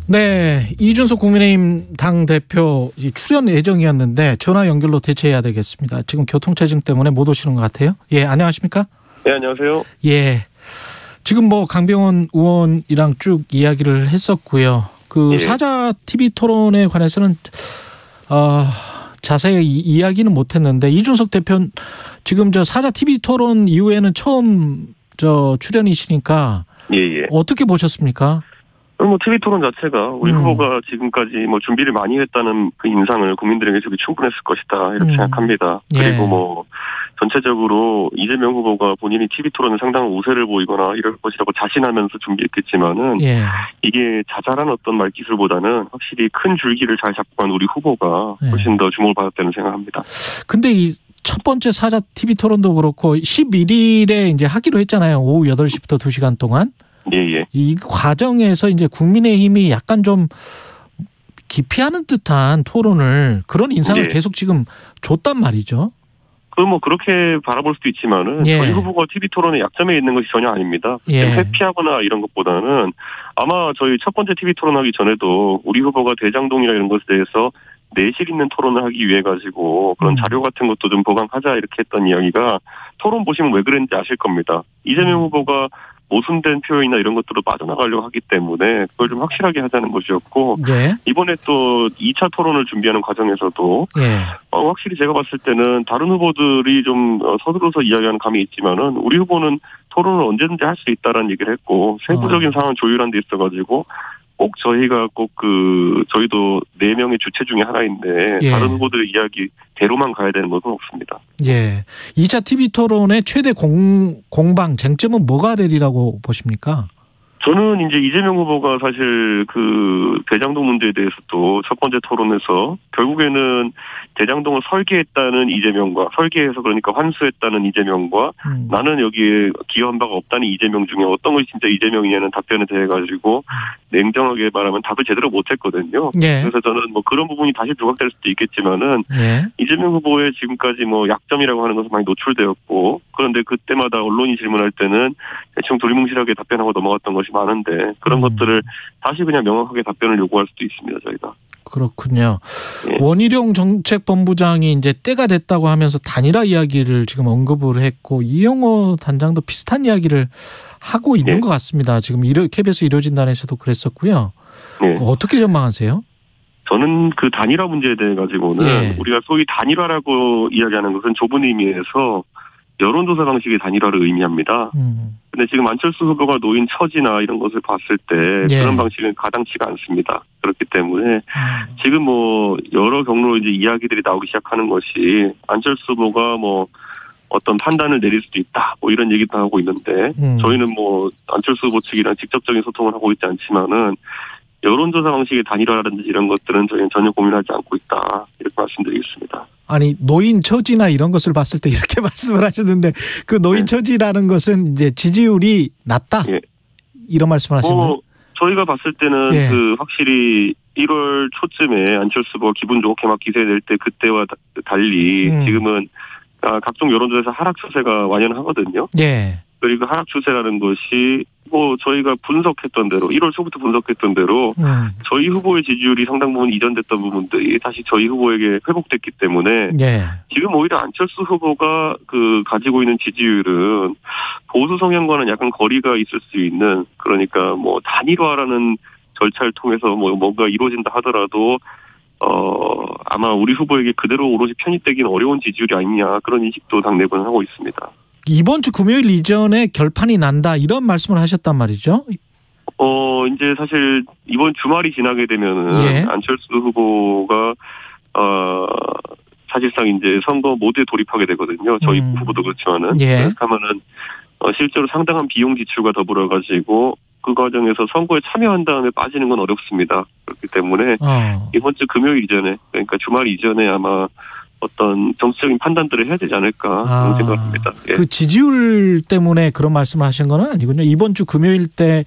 네, 이준석 국민의힘 당대표 출연 예정이었는데 전화 연결로 대체해야 되겠습니다. 지금 교통체증 때문에 못 오시는 것 같아요. 예, 안녕하십니까? 네, 안녕하세요. 예, 지금 뭐 강병원 의원이랑 쭉 이야기를 했었고요. 그 사자 TV 토론에 관해서는 자세히 이야기는 못했는데 이준석 대표 지금 저 사자 TV 토론 이후에는 처음 출연이시니까 어떻게 보셨습니까? 뭐 TV 토론 자체가 우리 후보가 지금까지 뭐 준비를 많이 했다는 그 인상을 국민들에게 주기 충분했을 것이다 이렇게 생각합니다. 그리고 뭐 전체적으로 이재명 후보가 본인이 TV 토론에 상당한 우세를 보이거나 이럴 것이라고 자신하면서 준비했겠지만은 이게 자잘한 어떤 말기술보다는 확실히 큰 줄기를 잘 잡고 간 우리 후보가 훨씬 더 주목을 받았다는 생각합니다. 근데 이 첫 번째 사자 TV 토론도 그렇고 11일에 이제 하기로 했잖아요. 오후 8시부터 2시간 동안. 이 과정에서 이제 국민의힘이 약간 좀 기피하는 듯한 토론을 그런 인상을 계속 지금 줬단 말이죠. 뭐 그렇게 바라볼 수도 있지만은 저희 후보가 TV 토론의 약점에 있는 것이 전혀 아닙니다. 회피하거나 이런 것보다는 아마 저희 첫 번째 TV 토론하기 전에도 우리 후보가 대장동이나 이런 것에 대해서 내실 있는 토론을 하기 위해 가지고 그런 자료 같은 것도 좀 보강하자 이렇게 했던 이야기가 토론 보시면 왜 그랬는지 아실 겁니다. 이재명 후보가 모순된 표현이나 이런 것들로 빠져나가려고 하기 때문에 그걸 좀 확실하게 하자는 것이었고 이번에 또 2차 토론을 준비하는 과정에서도 확실히 제가 봤을 때는 다른 후보들이 좀 서두르서 이야기하는 감이 있지만은 우리 후보는 토론을 언제든지 할 수 있다라는 얘기를 했고 세부적인 상황을 조율한 데 있어가지고 꼭 저희가 저희도 4명의 주체 중에 하나인데 다른 후보들의 이야기대로만 가야 되는 것은 없습니다. 2차 TV 토론의 최대 공방 쟁점은 뭐가 되리라고 보십니까? 저는 이제 이재명 후보가 사실 그 대장동 문제에 대해서도 첫 번째 토론에서 결국에는 대장동을 설계했다는 이재명과 설계해서 그러니까 환수했다는 이재명과 나는 여기에 기여한 바가 없다는 이재명 중에 어떤 것이 진짜 이재명이냐는 답변에 대해 가지고 냉정하게 말하면 답을 제대로 못했거든요. 그래서 저는 뭐 그런 부분이 다시 부각될 수도 있겠지만은 이재명 후보의 지금까지 뭐 약점이라고 하는 것은 많이 노출되었고 그런데 그때마다 언론이 질문할 때는 대충 두리뭉실하게 답변하고 넘어갔던 것이 많은데 그런 것들을 다시 그냥 명확하게 답변을 요구할 수도 있습니다, 저희가. 그렇군요. 원희룡 정책본부장이 이제 때가 됐다고 하면서 단일화 이야기를 지금 언급을 했고 이영호 단장도 비슷한 이야기를 하고 있는 것 같습니다. 지금 KBS 일요진단에서도 그랬었고요. 어떻게 전망하세요? 저는 그 단일화 문제에 대해 가지고는 우리가 소위 단일화라고 이야기하는 것은 좁은 의미에서 여론조사 방식의 단일화를 의미합니다. 근데 지금 안철수 후보가 놓인 처지나 이런 것을 봤을 때 그런 방식은 가당치가 않습니다. 그렇기 때문에 지금 뭐 여러 경로로 이제 이야기들이 나오기 시작하는 것이 안철수 후보가 뭐 어떤 판단을 내릴 수도 있다. 뭐 이런 얘기도 하고 있는데 저희는 뭐 안철수 후보 측이랑 직접적인 소통을 하고 있지 않지만은 여론조사 방식의 단일화라든지 이런 것들은 저희는 전혀 고민하지 않고 있다. 이렇게 말씀드리겠습니다. 아니 노인 처지나 이런 것을 봤을 때 이렇게 말씀을 하셨는데 그 노인 처지라는 것은 이제 지지율이 낮다. 이런 말씀을 하시나요? 저희가 봤을 때는 그 확실히 1월 초쯤에 안철수 후보가 기분 좋게 막 기세 낼 때 그때와 달리 지금은 각종 여론조사에서 하락 추세가 완연하거든요. 그리고 하락 추세라는 것이 뭐 저희가 분석했던 대로 1월 초부터 분석했던 대로 저희 후보의 지지율이 상당 부분 이전됐던 부분들이 다시 저희 후보에게 회복됐기 때문에 지금 오히려 안철수 후보가 가지고 있는 지지율은 보수 성향과는 약간 거리가 있을 수 있는 그러니까 뭐 단일화라는 절차를 통해서 뭔가 이루어진다 하더라도 아마 우리 후보에게 그대로 오롯이 편입되기는 어려운 지지율이 아니냐 그런 인식도 당 내부는 하고 있습니다. 이번 주 금요일 이전에 결판이 난다 이런 말씀을 하셨단 말이죠. 이제 사실 이번 주말이 지나게 되면은 안철수 후보가 사실상 이제 선거 모드에 돌입하게 되거든요. 저희 후보도 그렇지만은 그렇다면은 실제로 상당한 비용 지출과 더불어 가지고 그 과정에서 선거에 참여한 다음에 빠지는 건 어렵습니다. 그렇기 때문에 이번 주 금요일 이전에 그러니까 주말 이전에 아마 어떤 정치적인 판단들을 해야 되지 않을까 그런 생각을 합니다. 그 지지율 때문에 그런 말씀을 하신 건 아니군요. 이번 주 금요일 때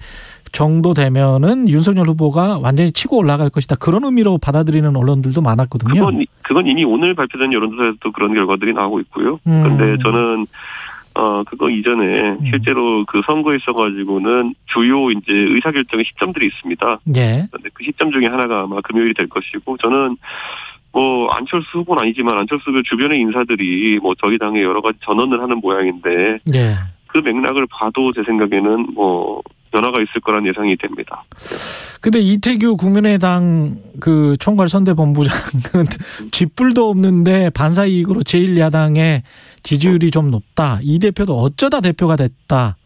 정도 되면은 윤석열 후보가 완전히 치고 올라갈 것이다. 그런 의미로 받아들이는 언론들도 많았거든요. 그건 이미 오늘 발표된 여론조사에서도 그런 결과들이 나오고 있고요. 그런데 저는 그거 이전에 실제로 그 선거에 있어가지고는 주요 이제 의사결정의 시점들이 있습니다. 예. 그런데 그 시점 중에 하나가 아마 금요일이 될 것이고, 저는 뭐 안철수 후보는 아니지만 안철수 후보 주변의 인사들이 뭐 저희 당에 여러 가지 전언을 하는 모양인데, 예. 그 맥락을 봐도 제 생각에는 뭐 변화가 있을 거란 예상이 됩니다. 근데 이태규 국민의당 그 총괄선대본부장은 쥐뿔도 없는데 반사 이익으로 제1야당의 지지율이 좀 높다. 이 대표도 어쩌다 대표가 됐다.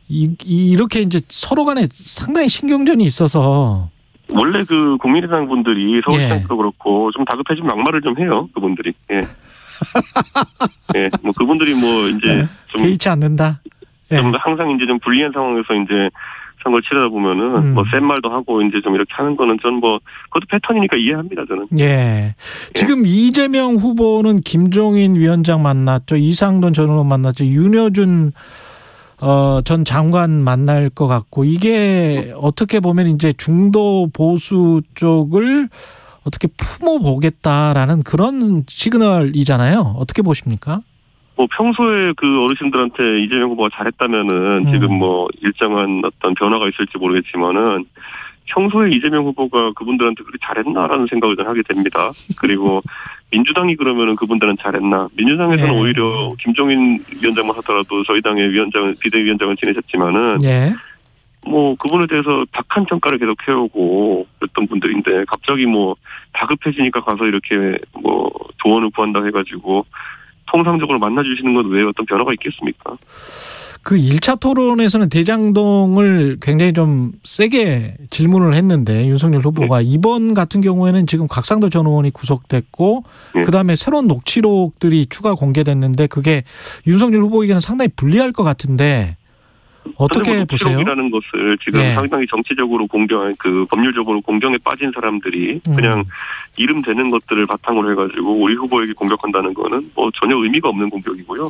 이렇게 이제 서로 간에 상당히 신경전이 있어서. 원래 그 국민의당 분들이 서울시장도 그렇고 좀 다급해진 막말을 좀 해요. 그분들이. 예. 예. 뭐 그분들이 뭐 이제 좀 개의치 않는다. 좀 항상 이제 좀 불리한 상황에서 이제 선거를 치르다 보면은 뭐 센 말도 하고 이제 좀 이렇게 하는 거는 전 뭐 그것도 패턴이니까 이해합니다, 저는. 예. 지금 이재명 후보는 김종인 위원장 만났죠. 이상돈 전 의원 만났죠. 윤여준 전 장관 만날 것 같고, 이게 어떻게 보면 이제 중도 보수 쪽을 어떻게 품어보겠다라는 그런 시그널이잖아요. 어떻게 보십니까? 뭐 평소에 그 어르신들한테 이재명 후보가 잘했다면은 지금 뭐 일정한 어떤 변화가 있을지 모르겠지만은 평소에 이재명 후보가 그분들한테 그렇게 잘했나라는 생각을 좀 하게 됩니다. 그리고 민주당이 그러면은 그분들은 잘했나? 민주당에서는 오히려 김종인 위원장만 하더라도 저희 당의 비대위원장을 지내셨지만은 뭐 그분에 대해서 박한 평가를 계속 해오고 그랬던 분들인데, 갑자기 뭐 다급해지니까 가서 이렇게 뭐 조언을 구한다 해가지고 통상적으로 만나주시는 건 왜 어떤 변화가 있겠습니까? 그 1차 토론에서는 대장동을 굉장히 좀 세게 질문을 했는데, 윤석열 후보가 이번 같은 경우에는 지금 곽상도 전 의원이 구속됐고 그다음에 새로운 녹취록들이 추가 공개됐는데, 그게 윤석열 후보에게는 상당히 불리할 것 같은데 어떻게 보세요? 녹취록이라는 것을 지금 상당히 정치적으로 그 법률적으로 공경에 빠진 사람들이 그냥 이름 되는 것들을 바탕으로 해가지고 우리 후보에게 공격한다는 거는 뭐 전혀 의미가 없는 공격이고요.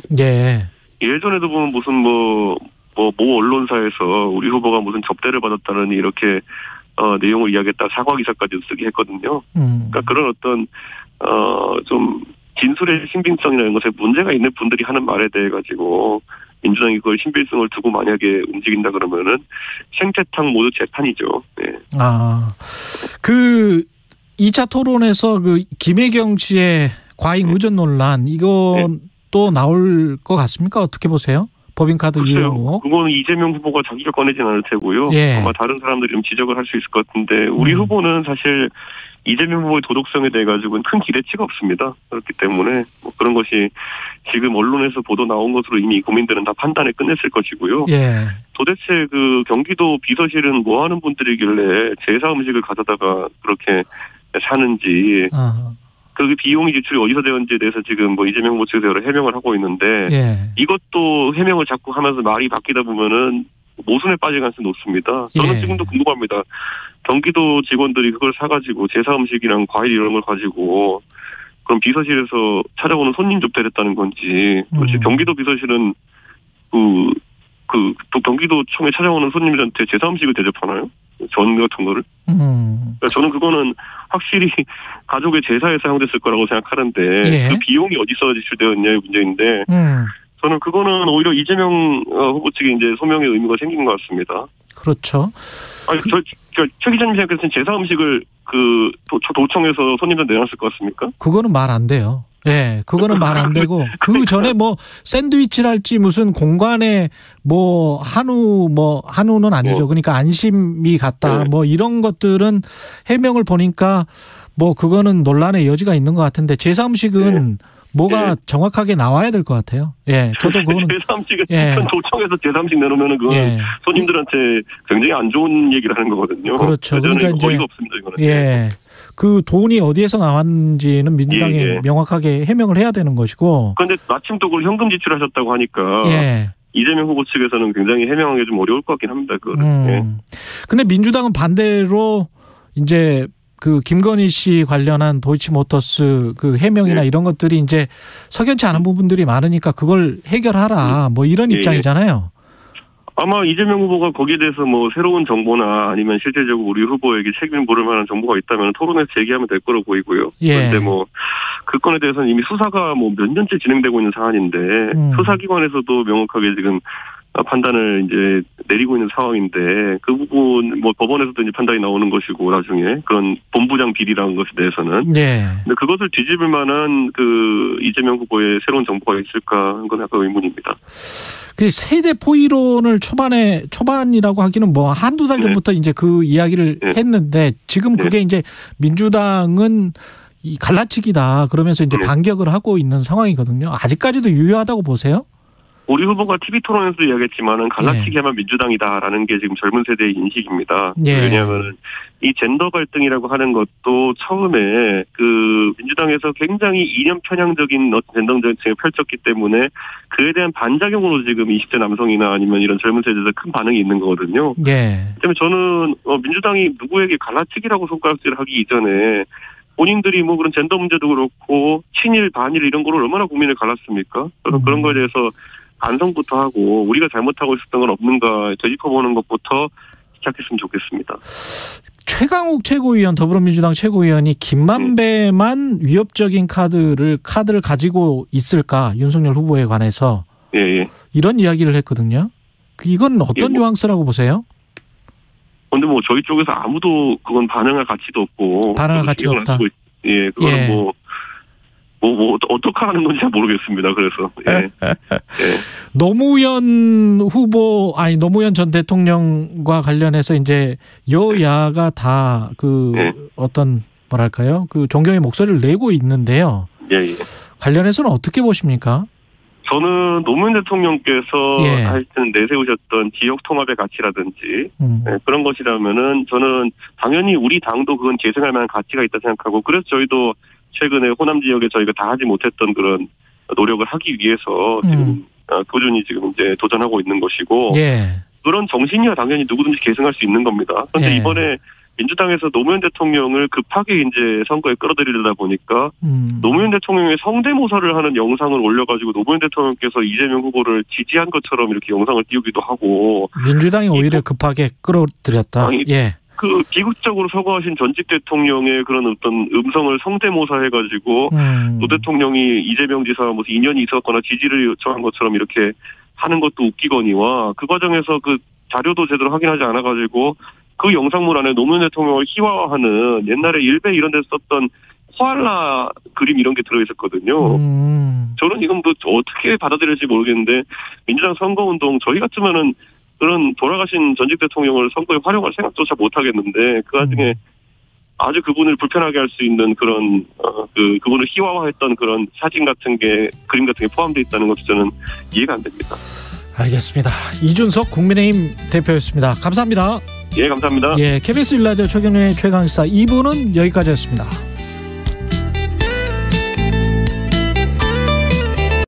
예전에도 보면 무슨 모 언론사에서 우리 후보가 무슨 접대를 받았다는 이렇게 내용을 이야기했다 사과 기사까지 쓰게 했거든요. 그러니까 그런 어떤 좀 진술의 신빙성이나 이런 것에 문제가 있는 분들이 하는 말에 대해 가지고 민주당이 그걸 신빙성을 두고 만약에 움직인다 그러면은 생태탕 모두 재판이죠. 네. 그 2차 토론에서 그 김혜경 씨의 과잉 의전 논란, 이건 또 나올 것 같습니까? 어떻게 보세요? 법인카드 이용 의혹. 그거는 이재명 후보가 자기가 꺼내진 않을 테고요. 아마 다른 사람들이 좀 지적을 할 수 있을 것 같은데, 우리 후보는 사실 이재명 후보의 도덕성에 대해 가지고는 큰 기대치가 없습니다. 그렇기 때문에 뭐 그런 것이 지금 언론에서 보도 나온 것으로 이미 국민들은 다 판단을 끝냈을 것이고요. 도대체 그 경기도 비서실은 뭐 하는 분들이길래 제사 음식을 가져다가 그렇게 사는지, 그 비용이 지출이 어디서 되었는지에 대해서 지금 뭐 이재명 후보 측에서 여러 해명을 하고 있는데, 이것도 해명을 자꾸 하면서 말이 바뀌다 보면은 모순에 빠질 가능성이 높습니다. 저는 지금도 궁금합니다. 경기도 직원들이 그걸 사가지고 제사 음식이랑 과일 이런 걸 가지고 그럼 비서실에서 찾아오는 손님 접대를 했다는 건지, 도대체 경기도 비서실은 또 경기도청에 찾아오는 손님들한테 제사 음식을 대접하나요? 전 같은 거를? 그러니까 저는 그거는 확실히 가족의 제사에 사용됐을 거라고 생각하는데 그 비용이 어디서 지출되었냐의 문제인데, 저는 그거는 오히려 이재명 후보 측에 이제 소명의 의미가 생긴 것 같습니다. 그렇죠. 아니, 최 기자님 생각했을 때 제사 음식을 그 도청에서 손님들 내놨을 것 같습니까? 그거는 말 안 돼요. 그거는 말 안 되고, 그 전에 뭐 샌드위치랄지 무슨 공간에 뭐 한우는 아니죠. 그러니까 안심이 갔다 뭐 이런 것들은 해명을 보니까 뭐 그거는 논란의 여지가 있는 것 같은데, 제사 음식은 뭐가 정확하게 나와야 될 것 같아요. 저도 그거는 제3식은 도청에서 제3식 내놓으면 그건 손님들한테 굉장히 안 좋은 얘기를 하는 거거든요. 그렇죠. 그러니까 이제 어이가 없습니다, 이거는. 그 돈이 어디에서 나왔는지는 민주당이 명확하게 해명을 해야 되는 것이고. 그런데 마침 또 그걸 현금 지출하셨다고 하니까 이재명 후보 측에서는 굉장히 해명하기 좀 어려울 것 같긴 합니다. 그거는. 근데 민주당은 반대로 이제 그 김건희 씨 관련한 도이치모터스 그 해명이나 이런 것들이 이제 석연치 않은 부분들이 많으니까 그걸 해결하라 뭐 이런 입장이잖아요. 아마 이재명 후보가 거기에 대해서 뭐 새로운 정보나 아니면 실제적으로 우리 후보에게 책임을 물을 만한 정보가 있다면 토론에서 제기하면 될 거로 보이고요. 그런데 뭐 그 건에 대해서는 이미 수사가 뭐 몇 년째 진행되고 있는 사안인데 수사기관에서도 명확하게 지금 판단을 이제 내리고 있는 상황인데 그 부분 뭐 법원에서도 이제 판단이 나오는 것이고 나중에 그런 본부장 비리라는 것에 대해서는 근데 그것을 뒤집을 만한 그 이재명 후보의 새로운 정보가 있을까 하는 건 약간 의문입니다. 그 세대 포이론을 초반이라고 하기는 뭐 한두 달 전부터 이제 그 이야기를 했는데 지금 그게 이제 민주당은 이 갈라치기다 그러면서 이제 반격을 하고 있는 상황이거든요. 아직까지도 유효하다고 보세요? 우리 후보가 TV토론에서도 이야기했지만은 갈라치기 하면 민주당이다라는 게 지금 젊은 세대의 인식입니다. 왜냐하면 이 젠더 갈등이라고 하는 것도 처음에 그 민주당에서 굉장히 이념 편향적인 젠더 정책을 펼쳤기 때문에 그에 대한 반작용으로 지금 20대 남성이나 아니면 이런 젊은 세대에서 큰 반응이 있는 거거든요. 때문에 저는 민주당이 누구에게 갈라치기라고 손가락질을 하기 이전에 본인들이 뭐 그런 젠더 문제도 그렇고 친일 반일 이런 거를 얼마나 국민을 갈랐습니까? 그런 거에 대해서 반성부터 하고 우리가 잘못하고 있었던 건 없는가 되짚어보는 것부터 시작했으면 좋겠습니다. 최강욱 최고위원 더불어민주당 최고위원이 김만배만 위협적인 카드를 가지고 있을까 윤석열 후보에 관해서 이런 이야기를 했거든요. 이건 어떤 뉘앙스라고 보세요? 근데 뭐 저희 쪽에서 아무도 그건 반응할 가치도 없고 반응할 가치가 없다. 그거는 뭐 어떻게 하는 건지 잘 모르겠습니다. 그래서 노무현 전 대통령과 관련해서 이제 여야가 다 그 어떤 뭐랄까요 그 존경의 목소리를 내고 있는데요. 관련해서는 어떻게 보십니까? 저는 노무현 대통령께서 하여튼 내세우셨던 지역 통합의 가치라든지 그런 것이라면은 저는 당연히 우리 당도 그건 계승할 만한 가치가 있다 생각하고 그래서 저희도 최근에 호남 지역에 저희가 다 하지 못했던 그런 노력을 하기 위해서 지금 꾸준히 지금 이제 도전하고 있는 것이고 그런 정신이야 당연히 누구든지 계승할 수 있는 겁니다. 그런데 이번에 민주당에서 노무현 대통령을 급하게 이제 선거에 끌어들이려다 보니까 노무현 대통령의 성대모사를 하는 영상을 올려가지고 노무현 대통령께서 이재명 후보를 지지한 것처럼 이렇게 영상을 띄우기도 하고 민주당이 오히려 급하게 끌어들였다. 그 비극적으로 서거하신 전직 대통령의 그런 어떤 음성을 성대모사해가지고 노 대통령이 이재명 지사와 무슨 인연이 있었거나 지지를 요청한 것처럼 이렇게 하는 것도 웃기거니와 그 과정에서 그 자료도 제대로 확인하지 않아가지고 그 영상물 안에 노무현 대통령을 희화화하는 옛날에 일베 이런 데서 썼던 코알라 그림 이런 게 들어있었거든요. 저는 이건 뭐 어떻게 받아들일지 모르겠는데 민주당 선거운동 저희 같으면은 그런 돌아가신 전직 대통령을 선거에 활용할 생각조차 못 하겠는데 그 와중에 아주 그분을 불편하게 할 수 있는 그런 그분을 희화화했던 그런 사진 같은 게 그림 같은 게 포함되어 있다는 것도 저는 이해가 안 됩니다. 알겠습니다. 이준석 국민의힘 대표였습니다. 감사합니다. 감사합니다. KBS 1라디오 최경영의 최강시사 2부는 여기까지였습니다.